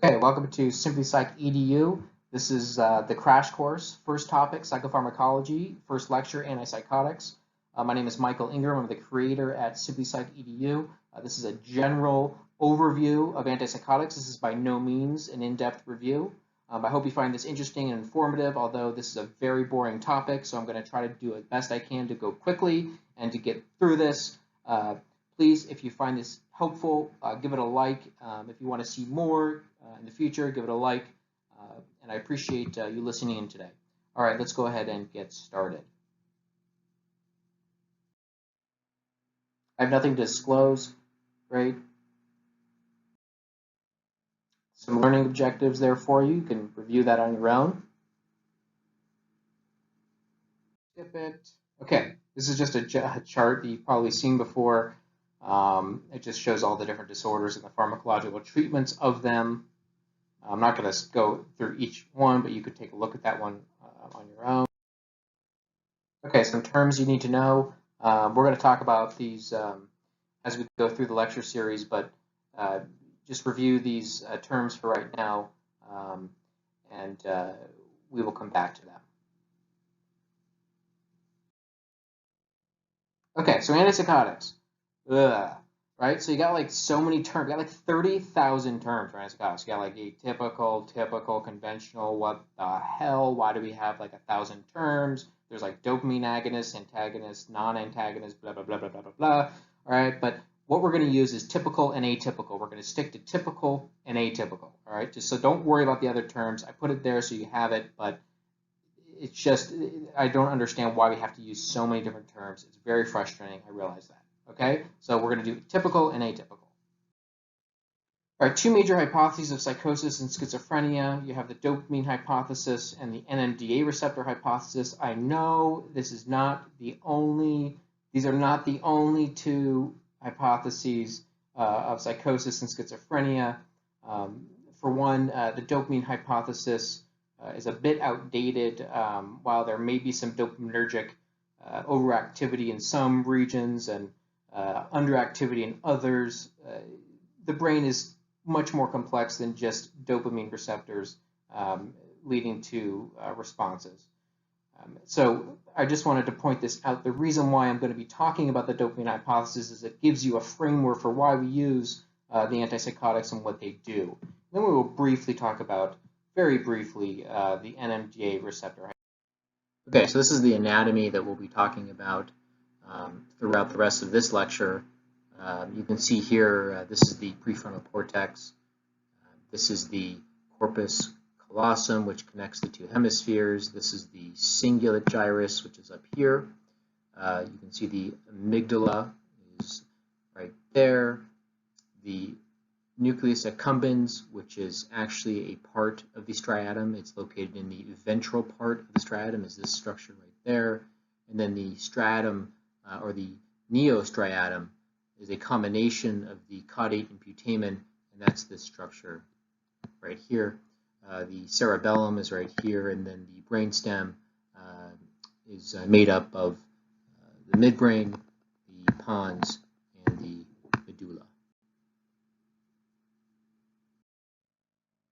Okay, welcome to Simply Psych EDU. This is the crash course, first topic, psychopharmacology, first lecture, antipsychotics. My name is Michael Ingram. I'm the creator at Simply Psych EDU. This is a general overview of antipsychotics. This is by no means an in-depth review. I hope you find this interesting and informative, although this is a very boring topic, so I'm going to try to do as best I can to go quickly and to get through this. Please, if you find this helpful, give it a like. If you want to see more in the future, give it a like. And I appreciate you listening in today. All right, let's go ahead and get started. I have nothing to disclose, right? Some learning objectives there for you. You can review that on your own. Skip it. Okay, this is just a chart that you've probably seen before. It just shows all the different disorders and the pharmacological treatments of them. I'm not going to go through each one, but you could take a look at that one on your own. Okay, some terms you need to know. We're going to talk about these as we go through the lecture series, but just review these terms for right now, and we will come back to them. Okay, so antipsychotics. Right? So you got like so many terms. You got like 30,000 terms for antipsychotics. You got like atypical, typical, conventional. What the hell? Why do we have like 1,000 terms? There's like dopamine agonists, antagonists, non-antagonists, blah, blah, blah, blah, blah, blah, blah. All right, but what we're going to use is typical and atypical. We're going to stick to typical and atypical. All right, just so don't worry about the other terms. I put it there so you have it, but it's just, I don't understand why we have to use so many different terms. It's very frustrating. I realize that. Okay, so we're going to do typical and atypical. All right, two major hypotheses of psychosis and schizophrenia. You have the dopamine hypothesis and the NMDA receptor hypothesis. I know this is not the only, these are not the only two hypotheses of psychosis and schizophrenia. For one, the dopamine hypothesis is a bit outdated. While there may be some dopaminergic overactivity in some regions and underactivity in others, the brain is much more complex than just dopamine receptors leading to responses. So I just wanted to point this out. The reason why I'm going to be talking about the dopamine hypothesis is it gives you a framework for why we use the antipsychotics and what they do. Then we will briefly talk about, very briefly, the NMDA receptor. Okay, so this is the anatomy that we'll be talking about throughout the rest of this lecture. You can see here, this is the prefrontal cortex. This is the corpus callosum, which connects the two hemispheres. This is the cingulate gyrus, which is up here. You can see the amygdala is right there. The nucleus accumbens, which is actually a part of the striatum. It's located in the ventral part of the striatum, is this structure right there. And then the striatum, or the neostriatum, is a combination of the caudate and putamen, and that's this structure right here. The cerebellum is right here, and then the brainstem is made up of the midbrain, the pons, and the medulla.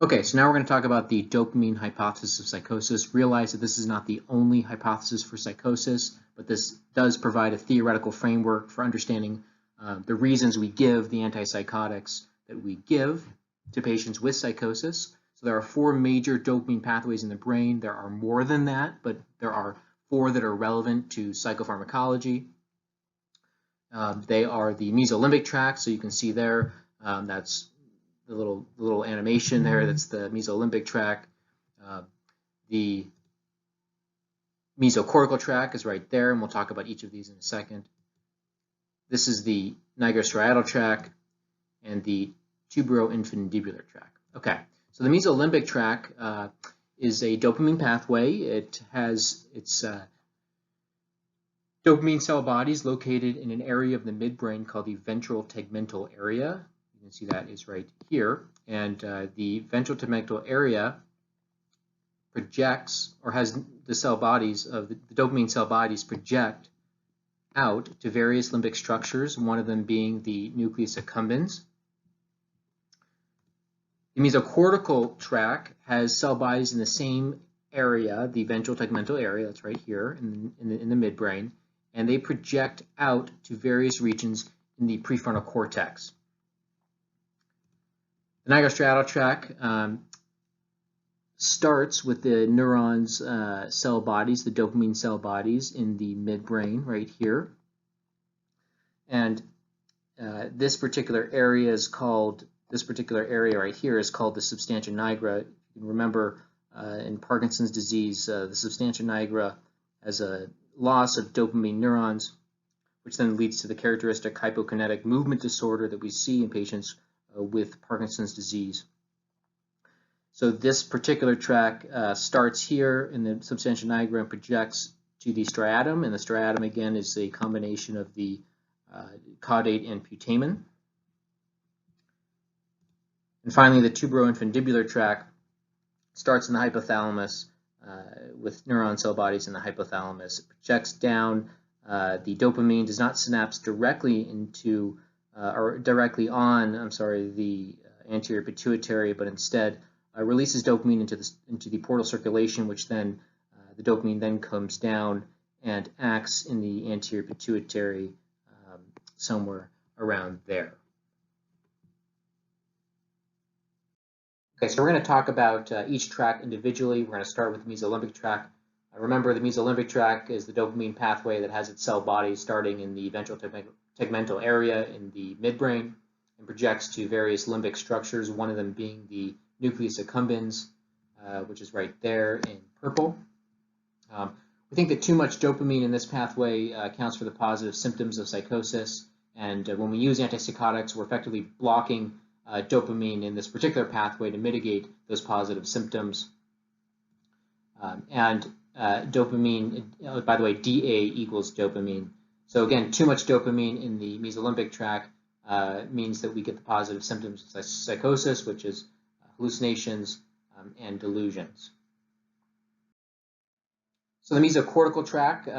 Okay, so now we're going to talk about the dopamine hypothesis of psychosis. Realize that this is not the only hypothesis for psychosis, but this does provide a theoretical framework for understanding the reasons we give the antipsychotics that we give to patients with psychosis. So there are four major dopamine pathways in the brain. There are more than that, but there are four that are relevant to psychopharmacology. They are the mesolimbic tract, so you can see there, that's the little animation there, that's the mesolimbic tract. The mesocortical tract is right there, and we'll talk about each of these in a second. This is the nigrostriatal tract and the tuberoinfundibular tract. Okay, so the mesolimbic tract is a dopamine pathway. It has its dopamine cell bodies located in an area of the midbrain called the ventral tegmental area. You can see that is right here. And the ventral tegmental area projects, or has the cell bodies of the dopamine cell bodies project out to various limbic structures, one of them being the nucleus accumbens. The mesocortical tract has cell bodies in the same area, the ventral tegmental area, that's right here in the midbrain, and they project out to various regions in the prefrontal cortex. The nigrostriatal tract starts with the neurons' cell bodies, the dopamine cell bodies in the midbrain right here. And this particular area right here is called the substantia nigra. You can remember in Parkinson's disease, the substantia nigra has a loss of dopamine neurons, which then leads to the characteristic hypokinetic movement disorder that we see in patients with Parkinson's disease. So this particular tract starts here in the substantia nigra and projects to the striatum, and the striatum again is a combination of the caudate and putamen. And finally, the tuberoinfundibular tract starts in the hypothalamus with neuron cell bodies in the hypothalamus. It projects down. The dopamine does not synapse directly into directly on, the anterior pituitary, but instead releases dopamine into the portal circulation, which then the dopamine then comes down and acts in the anterior pituitary somewhere around there. Okay, so we're going to talk about each tract individually. We're going to start with the mesolimbic tract. Remember, the mesolimbic tract is the dopamine pathway that has its cell bodies starting in the ventral tegmental area in the midbrain and projects to various limbic structures, one of them being the nucleus accumbens, which is right there in purple. We think that too much dopamine in this pathway accounts for the positive symptoms of psychosis, and when we use antipsychotics, we're effectively blocking dopamine in this particular pathway to mitigate those positive symptoms. Dopamine, by the way, DA equals dopamine. So again, too much dopamine in the mesolimbic tract means that we get the positive symptoms of psychosis, which is hallucinations and delusions. So the mesocortical tract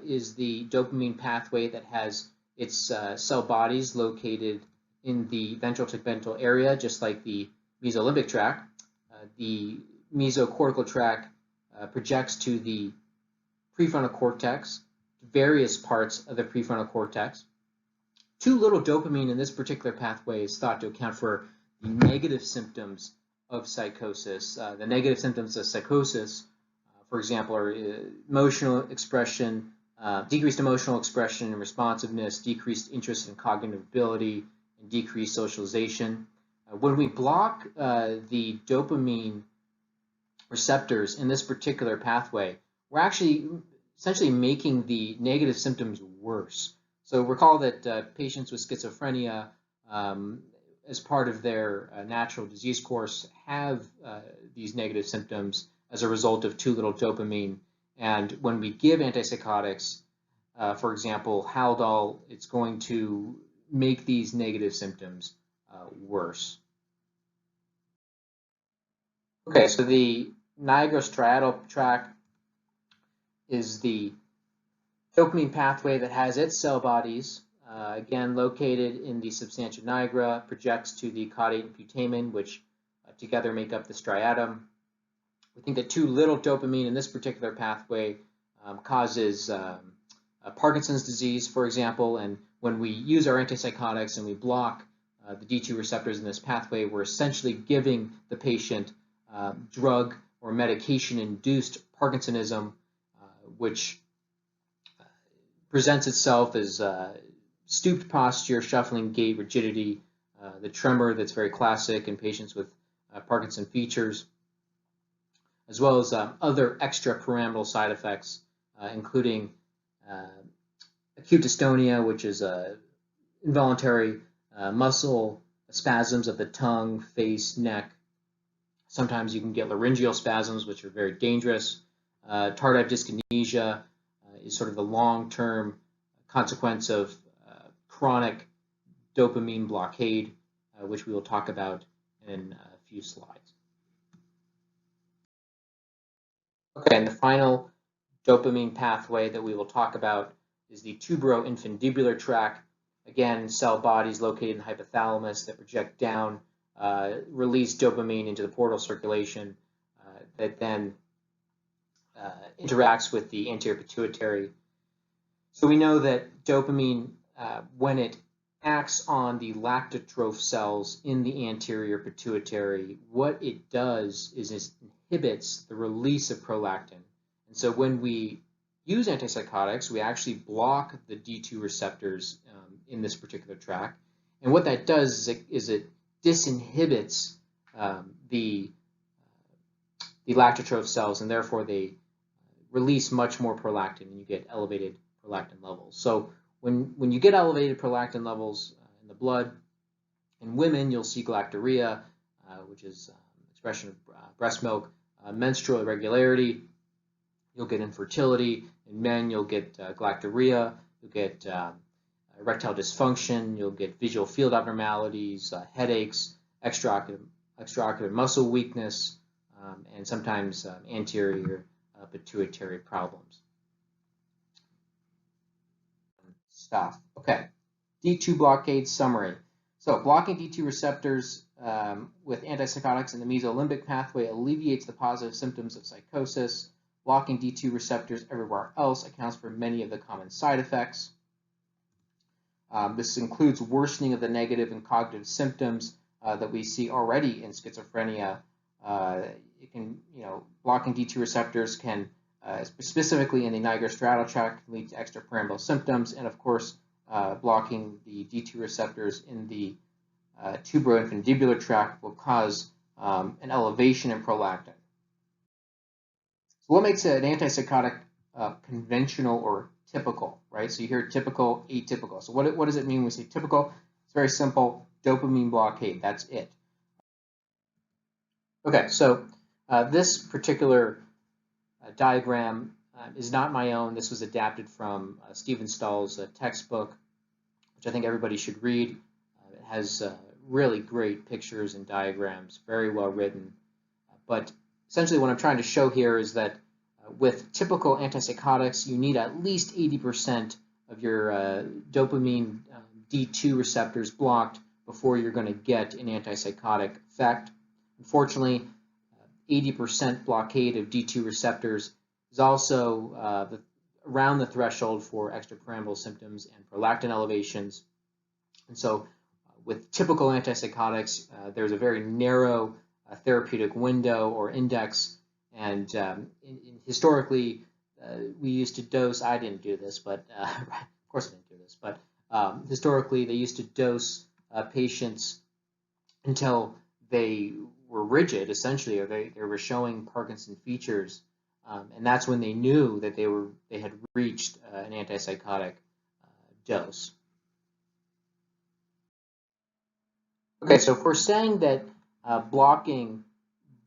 is the dopamine pathway that has its cell bodies located in the ventral tegmental area, just like the mesolimbic tract. The mesocortical tract projects to the prefrontal cortex, various parts of the prefrontal cortex. Too little dopamine in this particular pathway is thought to account for the negative symptoms of psychosis. The negative symptoms of psychosis, for example, are emotional expression, decreased emotional expression and responsiveness, decreased interest in cognitive ability, and decreased socialization. When we block the dopamine receptors in this particular pathway, we're actually essentially making the negative symptoms worse. So recall that patients with schizophrenia, as part of their natural disease course, have these negative symptoms as a result of too little dopamine. And when we give antipsychotics, for example, Haldol, it's going to make these negative symptoms worse. Okay, so the nigrostriatal tract is the dopamine pathway that has its cell bodies, again located in the substantia nigra, projects to the caudate and putamen, which together make up the striatum. We think that too little dopamine in this particular pathway causes Parkinson's disease, for example, and when we use our antipsychotics and we block the D2 receptors in this pathway, we're essentially giving the patient drug or medication-induced Parkinsonism, which presents itself as stooped posture, shuffling gait, rigidity, the tremor that's very classic in patients with Parkinson features, as well as other extrapyramidal side effects, including acute dystonia, which is involuntary muscle spasms of the tongue, face, neck. Sometimes you can get laryngeal spasms, which are very dangerous. Tardive dyskinesia is sort of the long-term consequence of chronic dopamine blockade, which we will talk about in a few slides. Okay, and the final dopamine pathway that we will talk about is the tuberoinfundibular tract. Again, cell bodies located in the hypothalamus that project down release dopamine into the portal circulation that then interacts with the anterior pituitary. So we know that dopamine, when it acts on the lactotroph cells in the anterior pituitary, what it does is it inhibits the release of prolactin. And so when we use antipsychotics, we actually block the D2 receptors in this particular tract. And what that does is it disinhibits the lactotroph cells, and therefore they release much more prolactin, and you get elevated prolactin levels. So when you get elevated prolactin levels in the blood, in women, you'll see galactorrhea, which is expression of breast milk, menstrual irregularity, you'll get infertility. In men, you'll get galactorrhea, you'll get erectile dysfunction, you'll get visual field abnormalities, headaches, extraocular muscle weakness, and sometimes anterior pituitary problems. Stuff. Okay, D2 blockade summary. So blocking D2 receptors with antipsychotics in the mesolimbic pathway alleviates the positive symptoms of psychosis. Blocking D2 receptors everywhere else accounts for many of the common side effects. This includes worsening of the negative and cognitive symptoms that we see already in schizophrenia. It can, blocking D2 receptors can, specifically in the nigrostriatal tract, lead to extrapyramidal symptoms, and of course, blocking the D2 receptors in the tuberoinfundibular tract will cause an elevation in prolactin. So what makes an antipsychotic conventional or typical, right? So you hear typical, atypical. So what does it mean when we say typical? It's very simple, dopamine blockade, that's it. Okay, so this particular diagram is not my own. This was adapted from Stephen Stahl's textbook, which I think everybody should read. It has really great pictures and diagrams, very well written. But essentially what I'm trying to show here is that with typical antipsychotics, you need at least 80% of your dopamine D2 receptors blocked before you're going to get an antipsychotic effect. Unfortunately, 80% blockade of D2 receptors is also around the threshold for extrapyramidal symptoms and prolactin elevations. And so with typical antipsychotics, there's a very narrow therapeutic window or index. And historically, we used to dose, I didn't do this, but of course I didn't do this, but historically they used to dose patients until they were rigid, essentially, or they were showing Parkinson features. And that's when they knew that they had reached an antipsychotic dose. Okay, so if we're saying that blocking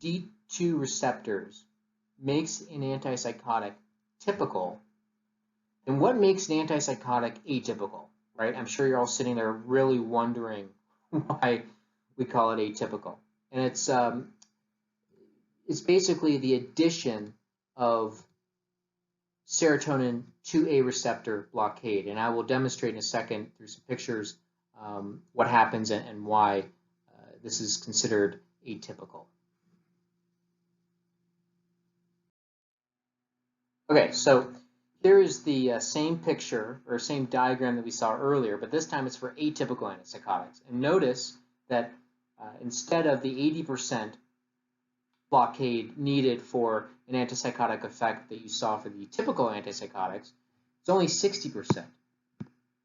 D2 receptors makes an antipsychotic typical, then what makes an antipsychotic atypical, right? I'm sure you're all sitting there really wondering why we call it atypical. And it's basically the addition of serotonin to a receptor blockade. And I will demonstrate in a second through some pictures what happens and why this is considered atypical. Okay, so here is the same picture or same diagram that we saw earlier, but this time it's for atypical antipsychotics. And notice that instead of the 80% blockade needed for an antipsychotic effect that you saw for the typical antipsychotics, it's only 60%.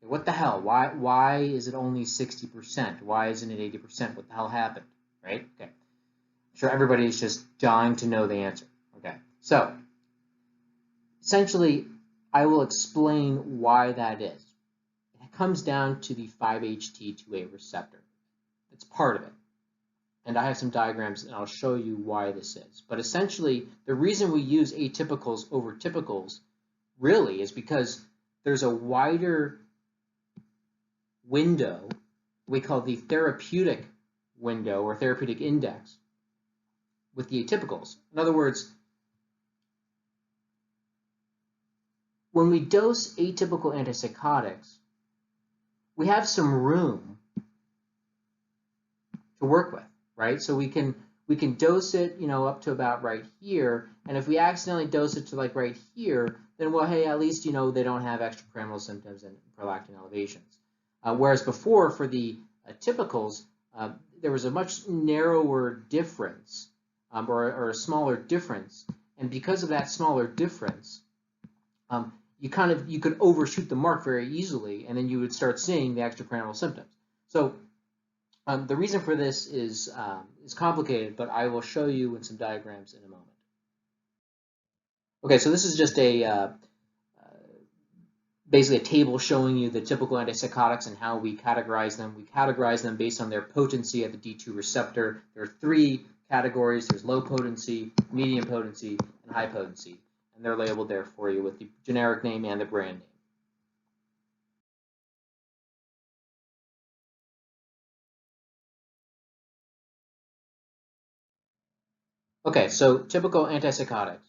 What the hell? Why is it only 60%? Why isn't it 80%? What the hell happened? Right? Okay. I'm sure everybody is just dying to know the answer. Okay. So essentially, I will explain why that is. It comes down to the 5-HT2A receptor. It's part of it. And I have some diagrams, and I'll show you why this is. But essentially, the reason we use atypicals over typicals really is because there's a wider window we call the therapeutic window or therapeutic index with the atypicals. In other words, when we dose atypical antipsychotics, we have some room to work with, right? So we can dose it, up to about right here, and if we accidentally dose it to like right here, then well, hey, at least they don't have extrapyramidal symptoms and prolactin elevations. Whereas before, for the typicals, there was a much narrower difference, or a smaller difference, and because of that smaller difference, you could overshoot the mark very easily, and then you would start seeing the extrapyramidal symptoms. So the reason for this is complicated, but I will show you in some diagrams in a moment. Okay, so this is just basically a table showing you the typical antipsychotics and how we categorize them. We categorize them based on their potency at the D2 receptor. There are 3 categories. There's low potency, medium potency, and high potency. And they're labeled there for you with the generic name and the brand name. Okay, so typical antipsychotics.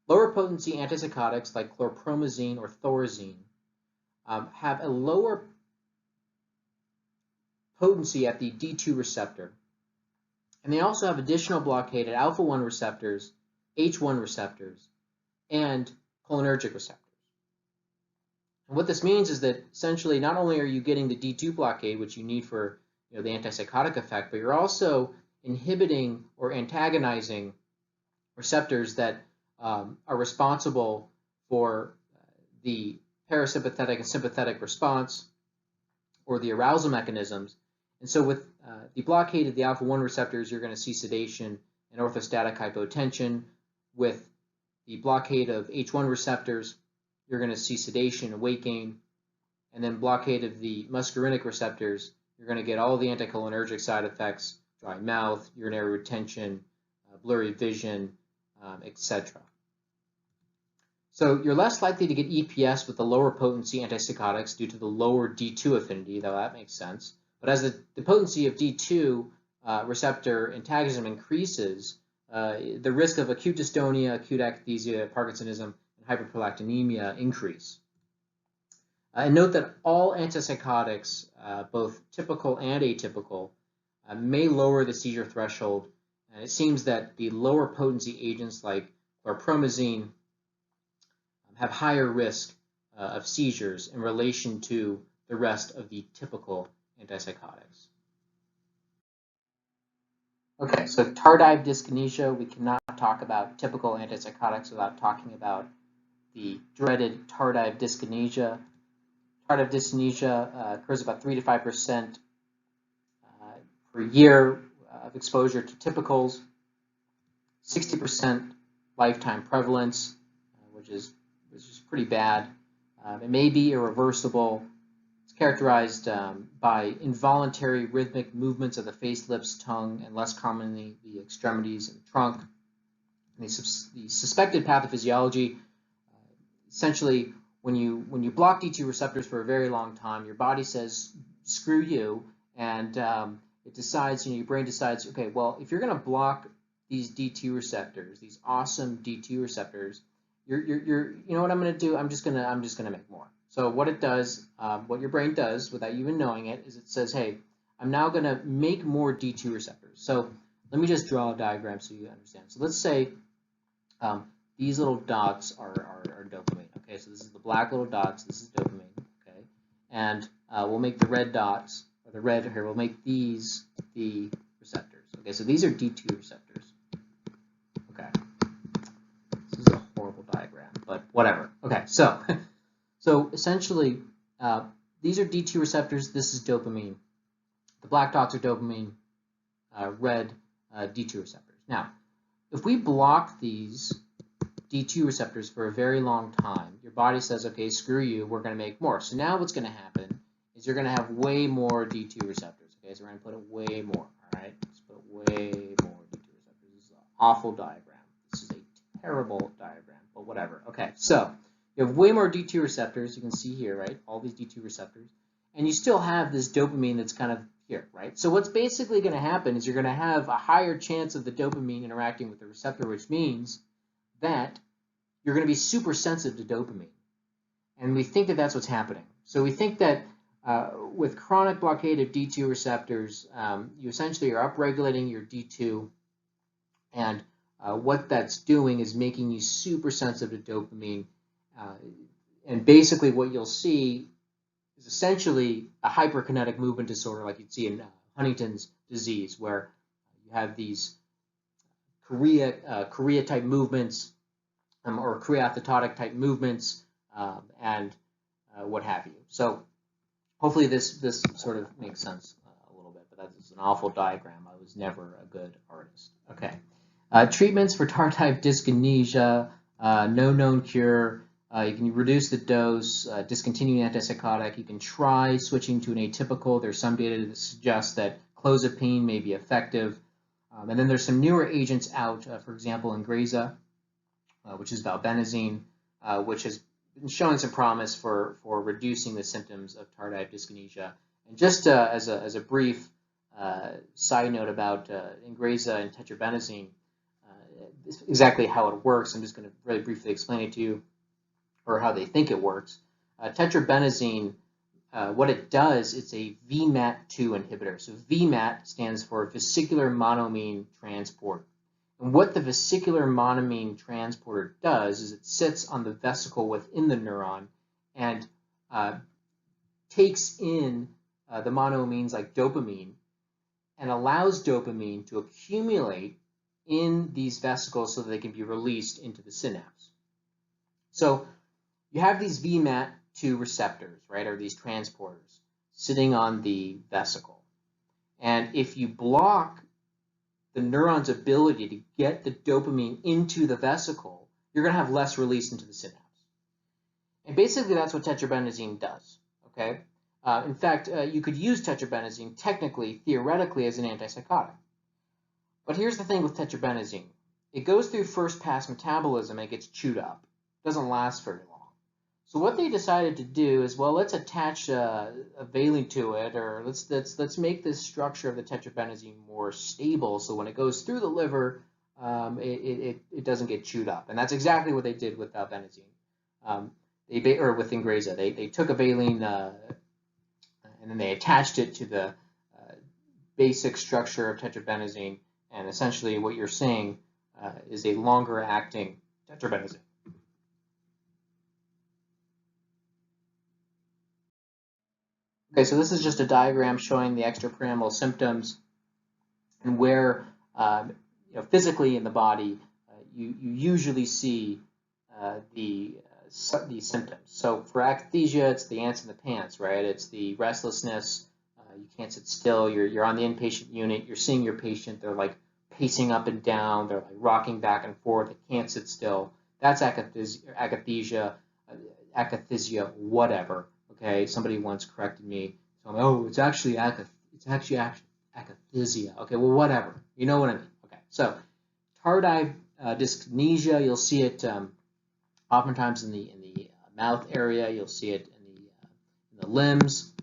Lower potency antipsychotics like chlorpromazine or thorazine have a lower potency at the D2 receptor. And they also have additional blockade at alpha-1 receptors, H1 receptors, and cholinergic receptors. And what this means is that essentially not only are you getting the D2 blockade, which you need for the antipsychotic effect, but you're also inhibiting or antagonizing receptors that are responsible for the parasympathetic and sympathetic response, or the arousal mechanisms. And so with the blockade of the alpha-1 receptors, you're going to see sedation and orthostatic hypotension. With the blockade of H1 receptors, you're going to see sedation and weight gain. And then blockade of the muscarinic receptors, you're going to get all the anticholinergic side effects, dry mouth, urinary retention, blurry vision, etc. So you're less likely to get EPS with the lower potency antipsychotics due to the lower D2 affinity, though that makes sense. But as the potency of D2 receptor antagonism increases, the risk of acute dystonia, acute akathisia, Parkinsonism, and hyperprolactinemia increase. And note that all antipsychotics, both typical and atypical, may lower the seizure threshold. And it seems that the lower potency agents like chlorpromazine have higher risk of seizures in relation to the rest of the typical antipsychotics. Okay, so tardive dyskinesia, we cannot talk about typical antipsychotics without talking about the dreaded tardive dyskinesia. Tardive dyskinesia occurs about 3 to 5% per year of exposure to typicals, 60% lifetime prevalence, which is pretty bad. It may be irreversible. It's characterized by involuntary rhythmic movements of the face, lips, tongue, and less commonly the extremities and trunk. And the suspected pathophysiology, essentially, when you block D2 receptors for a very long time, your body says, screw you, and it decides, your brain decides, okay, well, if you're going to block these D2 receptors, these awesome D2 receptors, you know what I'm going to do? I'm just going to make more. So what it does, what your brain does without you even knowing it, is it says, hey, I'm now going to make more D2 receptors. So let me just draw a diagram so you understand. So let's say these little dots are dopamine. Okay, so this is the black little dots. This is dopamine. Okay, and we'll make the red dots, or the red here. We'll make these the receptors. Okay, so these are D2 receptors. Okay, this is a horrible diagram, but whatever. Okay, so essentially, these are D2 receptors. This is dopamine. The black dots are dopamine. Red D2 receptors. Now, if we block these D2 receptors for a very long time, your body says, okay, screw you, we're going to make more. So now what's going to happen is you're going to have way more D2 receptors. Okay, so we're going to put it way more. All right, let's put way more D2 receptors. This is an awful diagram. This is a terrible diagram, but whatever. Okay, so you have way more D2 receptors. You can see here, right, all these D2 receptors. And you still have this dopamine that's kind of here, right? So what's basically going to happen is you're going to have a higher chance of the dopamine interacting with the receptor, which means that you're going to be super sensitive to dopamine. And we think that that's what's happening. So we think that With chronic blockade of D2 receptors, you essentially are upregulating your D2, and what that's doing is making you super sensitive to dopamine. And basically what you'll see is essentially a hyperkinetic movement disorder like you'd see in Huntington's disease, where you have these chorea type movements or choreathototic type movements and what have you. So hopefully this sort of makes sense a little bit, but that's an awful diagram. I was never a good artist. Okay. Treatments for tardive dyskinesia, no known cure. You can reduce the dose, discontinue an antipsychotic. You can try switching to an atypical. There's some data that suggests that clozapine may be effective. And then there's some newer agents out, for example, Ingrezza, which is valbenazine, which has been showing some promise for reducing the symptoms of tardive dyskinesia. And just as a brief side note about Ingrezza and tetrabenazine, exactly how it works, I'm just going to really briefly explain it to you, or how they think it works. Tetrabenazine, what it does, it's a VMAT2 inhibitor. So VMAT stands for vesicular monoamine transport. And what the vesicular monoamine transporter does is it sits on the vesicle within the neuron and takes in the monoamines like dopamine and allows dopamine to accumulate in these vesicles so that they can be released into the synapse. So you have these VMAT2 receptors, right, or these transporters sitting on the vesicle. And if you block the neuron's ability to get the dopamine into the vesicle, you're going to have less release into the synapse. And basically that's what tetrabenazine does, okay? In fact, you could use tetrabenazine technically, theoretically, as an antipsychotic. But here's the thing with tetrabenazine. It goes through first pass metabolism and it gets chewed up. It doesn't last very long. So what they decided to do is, well, let's attach a valine to it, or let's make this structure of the tetrabenazine more stable so when it goes through the liver, it doesn't get chewed up. And that's exactly what they did with valbenazine, or with Ingrezza. They took a valine and then they attached it to the basic structure of tetrabenazine, and essentially what you're seeing is a longer acting tetrabenazine. Okay, so this is just a diagram showing the extrapyramidal symptoms and where, physically in the body, you usually see these symptoms. So for akathisia, it's the ants in the pants, right? It's the restlessness. You can't sit still. You're on the inpatient unit. You're seeing your patient. They're like pacing up and down. They're like rocking back and forth. They can't sit still. That's akathisia, whatever. Okay, somebody once corrected me. So I'm like, oh, it's actually akathisia. Okay, well, whatever. You know what I mean. Okay, so tardive dyskinesia, you'll see it oftentimes in the mouth area. You'll see it in the limbs.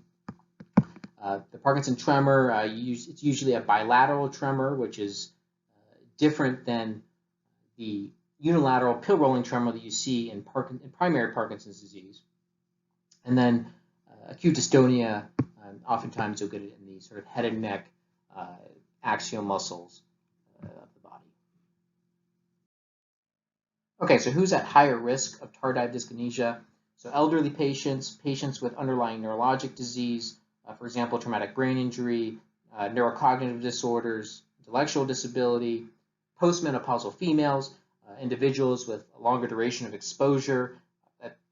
The Parkinson tremor, it's usually a bilateral tremor, which is different than the unilateral pill rolling tremor that you see in primary Parkinson's disease. And then acute dystonia, oftentimes you'll get it in the sort of head and neck axial muscles of the body. Okay, so who's at higher risk of tardive dyskinesia? So elderly patients, patients with underlying neurologic disease, for example, traumatic brain injury, neurocognitive disorders, intellectual disability, postmenopausal females, individuals with a longer duration of exposure.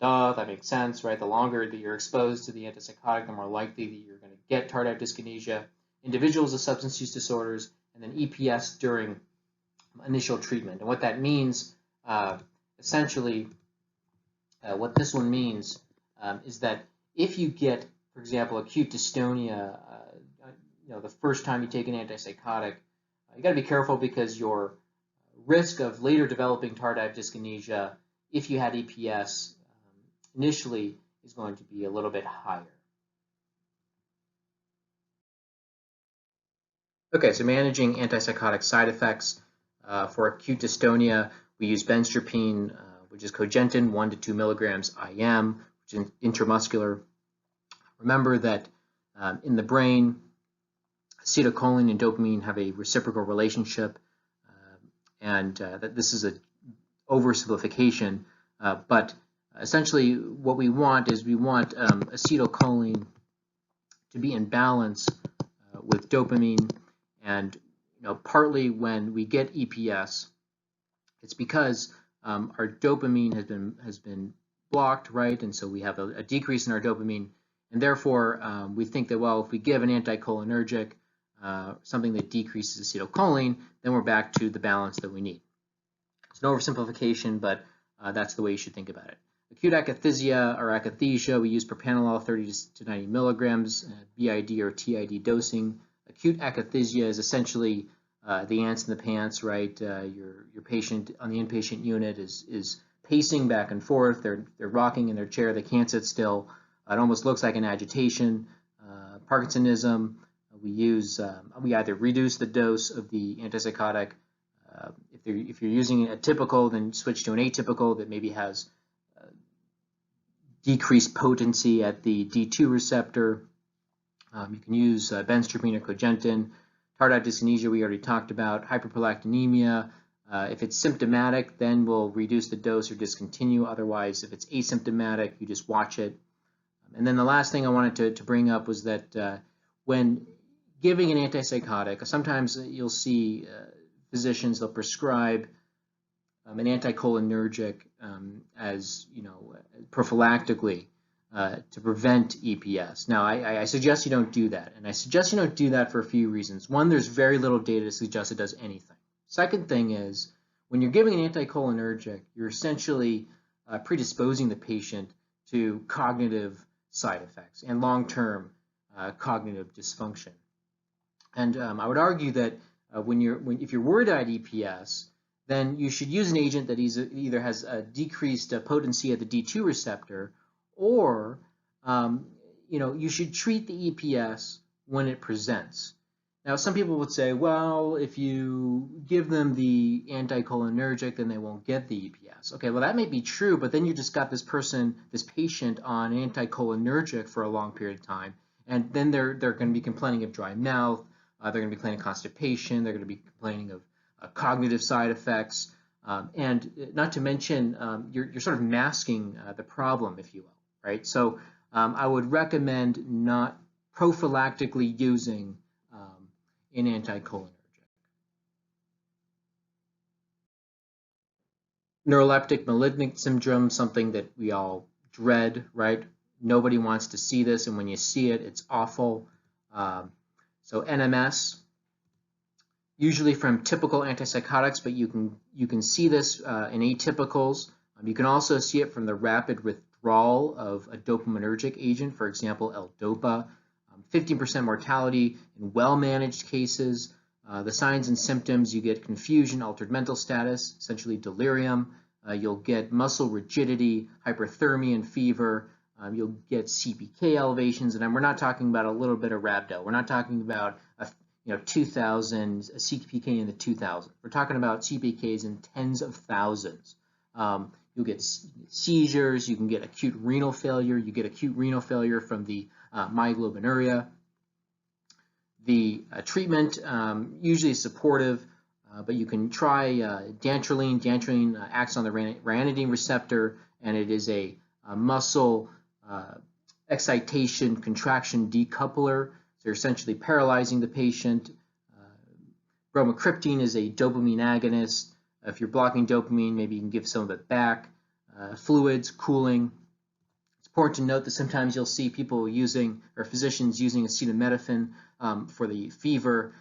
That makes sense, right? The longer that you're exposed to the antipsychotic, the more likely that you're going to get tardive dyskinesia. Individuals with substance use disorders, and then EPS during initial treatment. And what that means, essentially, what this one means is that if you get, for example, acute dystonia, the first time you take an antipsychotic, you got to be careful because your risk of later developing tardive dyskinesia, if you had EPS initially, is going to be a little bit higher. Okay, so managing antipsychotic side effects. For acute dystonia, we use benztropine, which is Cogentin, 1 to 2 milligrams IM, which is intramuscular. Remember that in the brain, acetylcholine and dopamine have a reciprocal relationship, and that this is an oversimplification, but essentially what we want is we want acetylcholine to be in balance with dopamine, and partly when we get EPS, it's because our dopamine has been blocked, right? And so we have a decrease in our dopamine, and therefore we think that, well, if we give an anticholinergic, something that decreases acetylcholine, then we're back to the balance that we need. It's an oversimplification, but that's the way you should think about it. Acute akathisia or akathisia, we use propranolol 30 to 90 milligrams, BID or TID dosing. Acute akathisia is essentially the ants in the pants, right? Your patient on the inpatient unit is pacing back and forth. They're rocking in their chair. They can't sit still. It almost looks like an agitation. Parkinsonism. We either reduce the dose of the antipsychotic. If you're using a typical, then switch to an atypical that maybe has decreased potency at the D2 receptor. You can use benztropine or cogentin. Tardive dyskinesia we already talked about. Hyperprolactinemia. If it's symptomatic, then we'll reduce the dose or discontinue. Otherwise, if it's asymptomatic, you just watch it. And then the last thing I wanted to bring up was that when giving an antipsychotic, sometimes you'll see physicians, they'll prescribe an anticholinergic as prophylactically to prevent EPS. Now, I suggest you don't do that, and I suggest you don't do that for a few reasons. One, there's very little data to suggest it does anything. Second thing is, when you're giving an anticholinergic, you're essentially predisposing the patient to cognitive side effects and long-term cognitive dysfunction. And I would argue that if you're worried about EPS, then you should use an agent that either has a decreased potency at the D2 receptor, or you should treat the EPS when it presents. Now, some people would say, well, if you give them the anticholinergic, then they won't get the EPS. Okay, well, that may be true, but then you just got this patient on anticholinergic for a long period of time, and then they're going to be complaining of dry mouth, they're going to be complaining of constipation, they're going to be complaining of cognitive side effects, and not to mention you're sort of masking the problem, if you will, right? So I would recommend not prophylactically using an anticholinergic. Neuroleptic malignant syndrome, something that we all dread, right? Nobody wants to see this, and when you see it, it's awful. So NMS, usually from typical antipsychotics, but you can see this in atypicals. You can also see it from the rapid withdrawal of a dopaminergic agent, for example, L-DOPA. 15% mortality in well-managed cases. The signs and symptoms, you get confusion, altered mental status, essentially delirium. You'll get muscle rigidity, hyperthermia and fever. You'll get CPK elevations, and we're not talking about a little bit of rhabdo. We're not talking about 2,000, a CPK in the 2,000. We're talking about CPKs in tens of thousands. You'll get seizures. You can get acute renal failure. You get acute renal failure from the myoglobinuria. The treatment usually is supportive, but you can try dantrolene. Dantrolene acts on the ranitidine receptor, and it is a muscle excitation contraction decoupler. So you're essentially paralyzing the patient. Bromocriptine is a dopamine agonist. If you're blocking dopamine, maybe you can give some of it back. Fluids, cooling. It's important to note that sometimes you'll see people using, or physicians using acetaminophen for the fever.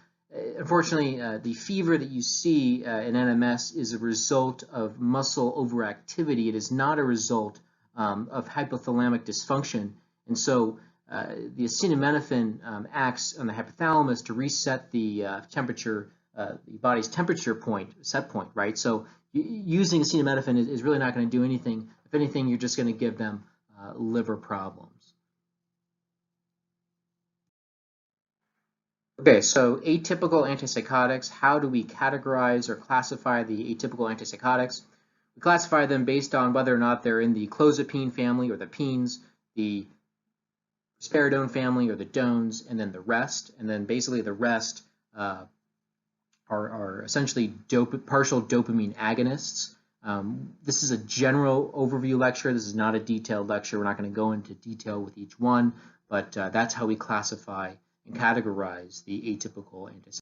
Unfortunately, the fever that you see in NMS is a result of muscle overactivity. It is not a result of hypothalamic dysfunction. And so the acetaminophen acts on the hypothalamus to reset the temperature, the body's temperature set point, right? So using acetaminophen is really not going to do anything. If anything, you're just going to give them liver problems. Okay, so atypical antipsychotics, how do we categorize or classify the atypical antipsychotics? We classify them based on whether or not they're in the clozapine family or the pines. The risperidone family, or the dones, and then the rest. And then basically the rest are essentially partial dopamine agonists. This is a general overview lecture. This is not a detailed lecture. We're not going to go into detail with each one, but that's how we classify and categorize the atypical antipsychotics.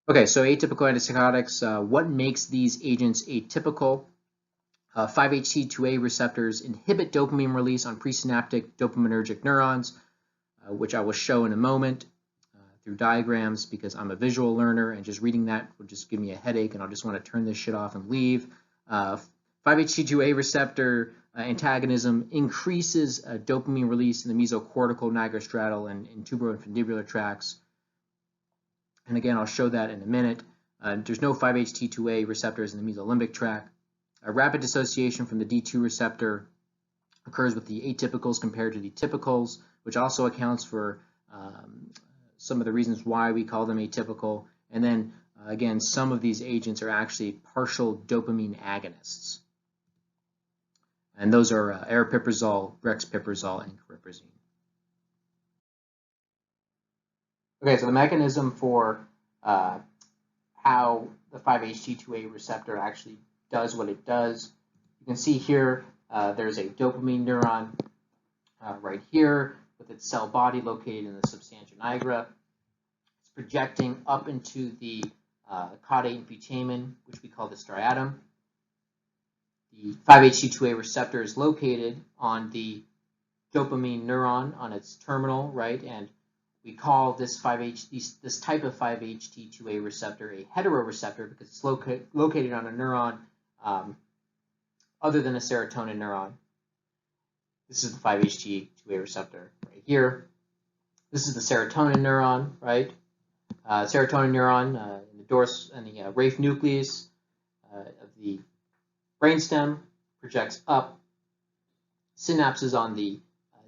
Okay, so atypical antipsychotics, what makes these agents atypical? 5-HT2A receptors inhibit dopamine release on presynaptic dopaminergic neurons, which I will show in a moment through diagrams, because I'm a visual learner and just reading that would just give me a headache and I'll just want to turn this shit off and leave. 5-HT2A receptor antagonism increases dopamine release in the mesocortical, nigrostriatal, and tuberoinfundibular tracts. And again, I'll show that in a minute. There's no 5-HT2A receptors in the mesolimbic tract. Rapid dissociation from the D2 receptor occurs with the atypicals compared to the typicals, which also accounts for some of the reasons why we call them atypical. And then, again, some of these agents are actually partial dopamine agonists. And those are aripiprazole, brexpiprazole, and cariprazine. Okay, so the mechanism for how the 5-HT2A receptor actually does what it does. You can see here there's a dopamine neuron right here with its cell body located in the substantia nigra. It's projecting up into the caudate and putamen, which we call the striatum. The 5-HT2A receptor is located on the dopamine neuron on its terminal, right? And we call this type of 5-HT2A receptor a heteroreceptor because it's located on a neuron other than a serotonin neuron. This is the 5-HT2A receptor right here. This is the serotonin neuron, right? Serotonin neuron in the dorsal and the raphe nucleus of the brainstem projects up. Synapses on the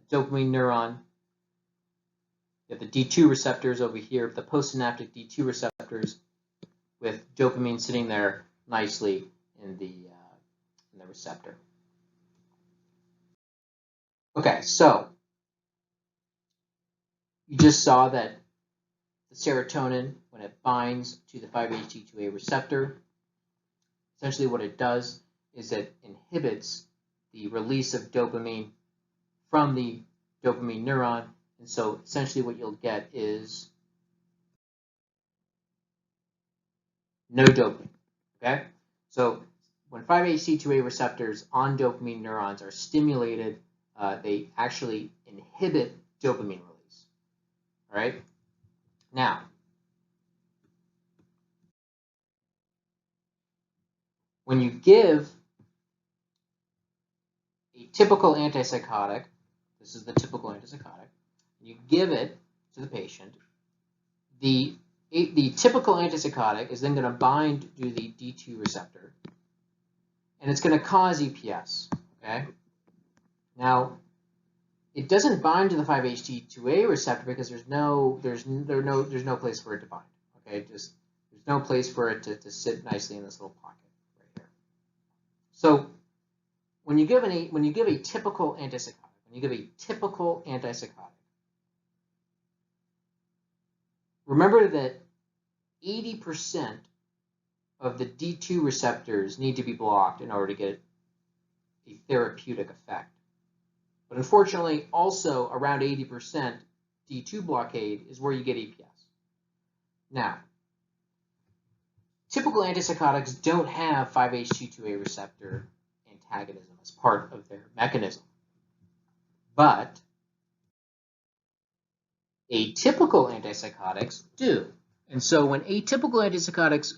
dopamine neuron. You have the D2 receptors over here, the postsynaptic D2 receptors with dopamine sitting there nicely in the receptor. Okay, so you just saw that the serotonin, when it binds to the 5-HT2A receptor, essentially what it does is it inhibits the release of dopamine from the dopamine neuron, and so essentially what you'll get is no dopamine. Okay, so when 5-HT2A receptors on dopamine neurons are stimulated, they actually inhibit dopamine release. All right. Now, when you give a typical antipsychotic, this is the typical antipsychotic, you give it to the patient, the typical antipsychotic is then going to bind to the D2 receptor, and it's going to cause EPS. Okay. Now, it doesn't bind to the 5-HT2A receptor because there's no place for it to bind. Okay, there's no place for it to sit nicely in this little pocket right here. So when you give a typical antipsychotic, remember that 80% of the D2 receptors need to be blocked in order to get a therapeutic effect. But unfortunately, also around 80% D2 blockade is where you get EPS. Now, typical antipsychotics don't have 5-HT2A receptor antagonism as part of their mechanism. But atypical antipsychotics do. And so when atypical antipsychotics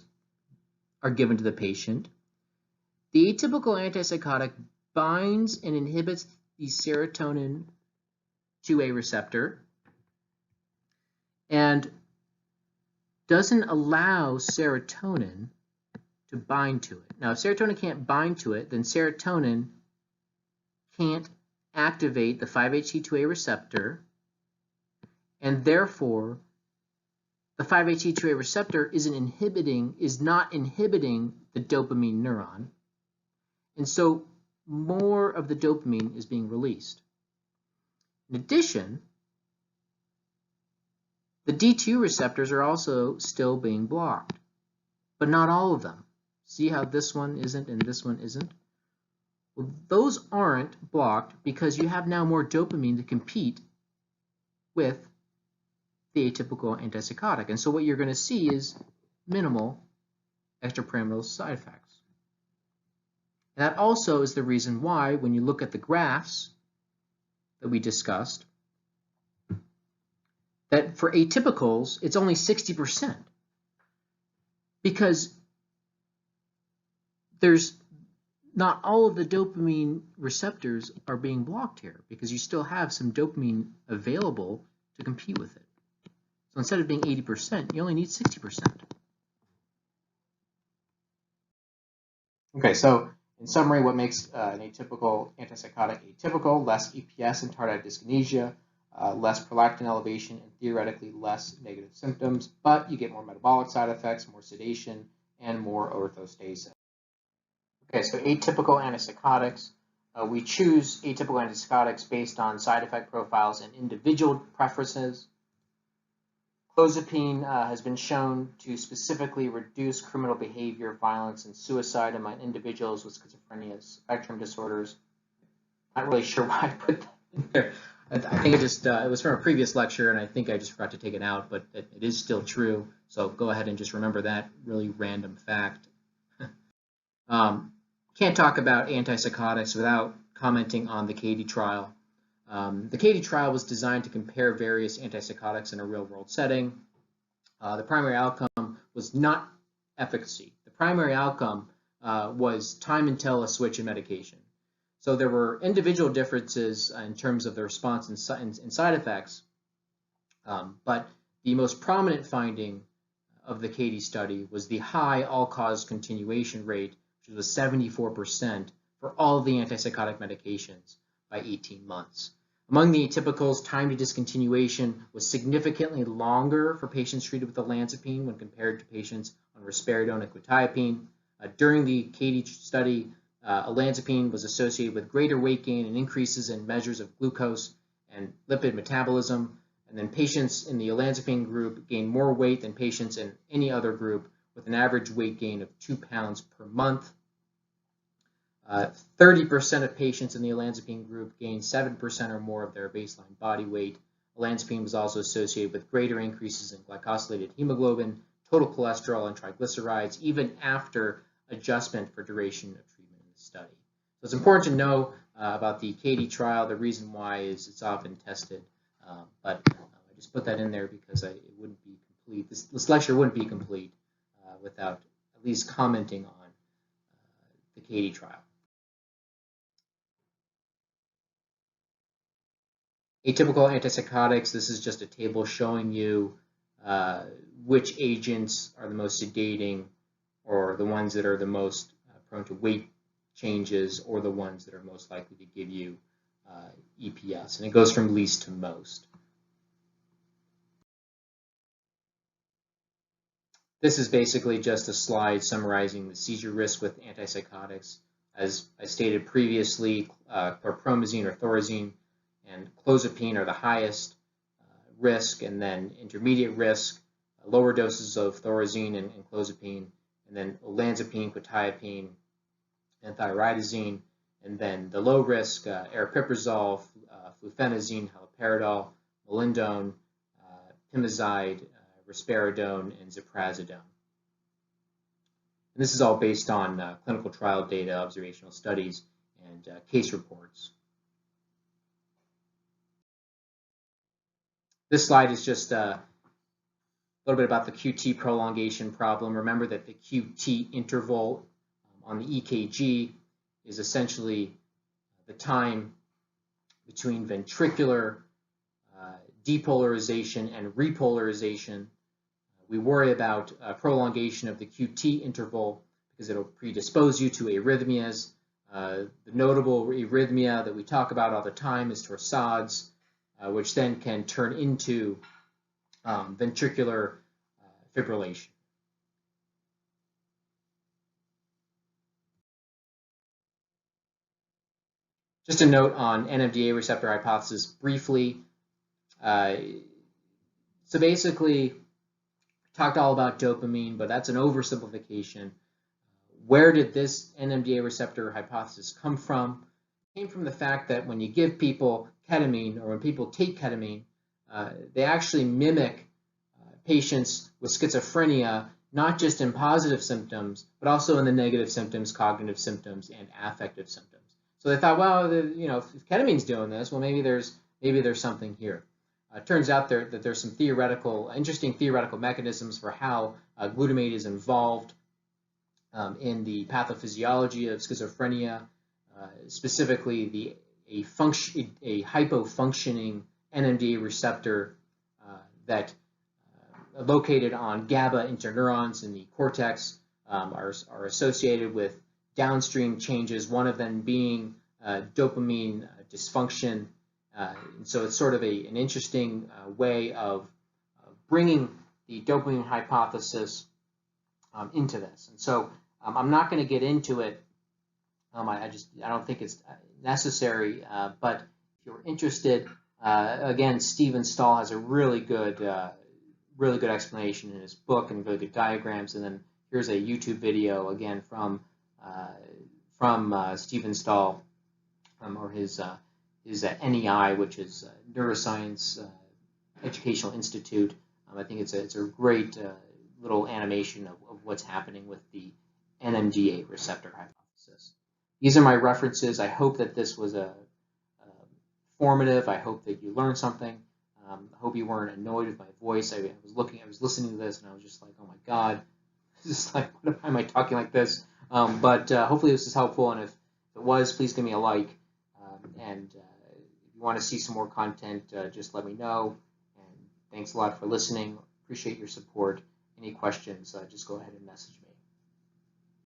are given to the patient, the atypical antipsychotic binds and inhibits the serotonin 2A receptor and doesn't allow serotonin to bind to it. Now, if serotonin can't bind to it, then serotonin can't activate the 5-HT2A receptor, and therefore the 5-HT2A receptor is not inhibiting the dopamine neuron, and so more of the dopamine is being released. In addition, the D2 receptors are also still being blocked, but not all of them. See how this one isn't and this one isn't? Well, those aren't blocked because you have now more dopamine to compete with the atypical antipsychotic. And so what you're going to see is minimal extrapyramidal side effects. And that also is the reason why, when you look at the graphs that we discussed, that for atypicals, it's only 60%. Because there's not all of the dopamine receptors are being blocked here, because you still have some dopamine available to compete with it. So instead of being 80%, you only need 60%. Okay, so in summary, what makes an atypical antipsychotic atypical? Less EPS and tardive dyskinesia, less prolactin elevation, and theoretically less negative symptoms, but you get more metabolic side effects, more sedation, and more orthostasis. Okay, so atypical antipsychotics. We choose atypical antipsychotics based on side effect profiles and individual preferences. Clozapine has been shown to specifically reduce criminal behavior, violence, and suicide among individuals with schizophrenia spectrum disorders. Not really sure why I put that in there. I think it was from a previous lecture, and I think I just forgot to take it out, but it is still true. So go ahead and just remember that really random fact. Can't talk about antipsychotics without commenting on the CATIE trial. The CATIE trial was designed to compare various antipsychotics in a real-world setting. The primary outcome was not efficacy. The primary outcome was time until a switch in medication. So there were individual differences in terms of the response and side effects, but the most prominent finding of the CATIE study was the high all-cause continuation rate, which was 74% for all of the antipsychotic medications by 18 months. Among the atypicals, time to discontinuation was significantly longer for patients treated with olanzapine when compared to patients on risperidone and quetiapine. During the CATIE study, olanzapine was associated with greater weight gain and increases in measures of glucose and lipid metabolism. And then patients in the olanzapine group gained more weight than patients in any other group, with an average weight gain of 2 pounds per month. 30% of patients in the olanzapine group gained 7% or more of their baseline body weight. Olanzapine was also associated with greater increases in glycosylated hemoglobin, total cholesterol, and triglycerides, even after adjustment for duration of treatment in the study. So it's important to know about the CATIE trial. The reason why is it's often tested, but I just put that in there because it wouldn't be complete. This lecture wouldn't be complete without at least commenting on the CATIE trial. Atypical antipsychotics, this is just a table showing you which agents are the most sedating, or the ones that are the most prone to weight changes, or the ones that are most likely to give you EPS. And it goes from least to most. This is basically just a slide summarizing the seizure risk with antipsychotics. As I stated previously, chlorpromazine or thorazine and clozapine are the highest risk, and then intermediate risk, lower doses of thorazine and clozapine, and then olanzapine, quetiapine, and thyroidazine, and then the low risk, aripiprazole, fluphenazine, haloperidol, molindone, pimozide, risperidone, and ziprasidone. And this is all based on clinical trial data, observational studies, and case reports. This slide is just a little bit about the QT prolongation problem. Remember that the QT interval on the EKG is essentially the time between ventricular depolarization and repolarization. We worry about prolongation of the QT interval because it'll predispose you to arrhythmias. The notable arrhythmia that we talk about all the time is torsades, which then can turn into ventricular fibrillation. Just a note on NMDA receptor hypothesis briefly. So basically, talked all about dopamine, but that's an oversimplification. Where did this NMDA receptor hypothesis come from? It came from the fact that when you give people ketamine, or when people take ketamine, they actually mimic patients with schizophrenia, not just in positive symptoms, but also in the negative symptoms, cognitive symptoms, and affective symptoms. So they thought, well, if ketamine's doing this, well, maybe there's something here. Turns out that there's some interesting theoretical mechanisms for how glutamate is involved in the pathophysiology of schizophrenia, specifically a hypofunctioning NMDA receptor that located on GABA interneurons in the cortex are associated with downstream changes, one of them being dopamine dysfunction. And so it's sort of an interesting way of bringing the dopamine hypothesis into this. And so I'm not going to get into it. I don't think it's necessary. But if you're interested, again, Stephen Stahl has a really good explanation in his book and really good diagrams. And then here's a YouTube video again from Stephen Stahl, or his NEI, which is Neuroscience Educational Institute. I think it's a great little animation of what's happening with the NMDA receptor hypothesis. These are my references. I hope that this was formative. I hope that you learned something. I hope you weren't annoyed with my voice. I was listening to this, and I was just like, oh my God, this is like, why am I talking like this? But hopefully this is helpful, and if it was, please give me a like. And if you want to see some more content, just let me know. And thanks a lot for listening. Appreciate your support. Any questions, just go ahead and message me.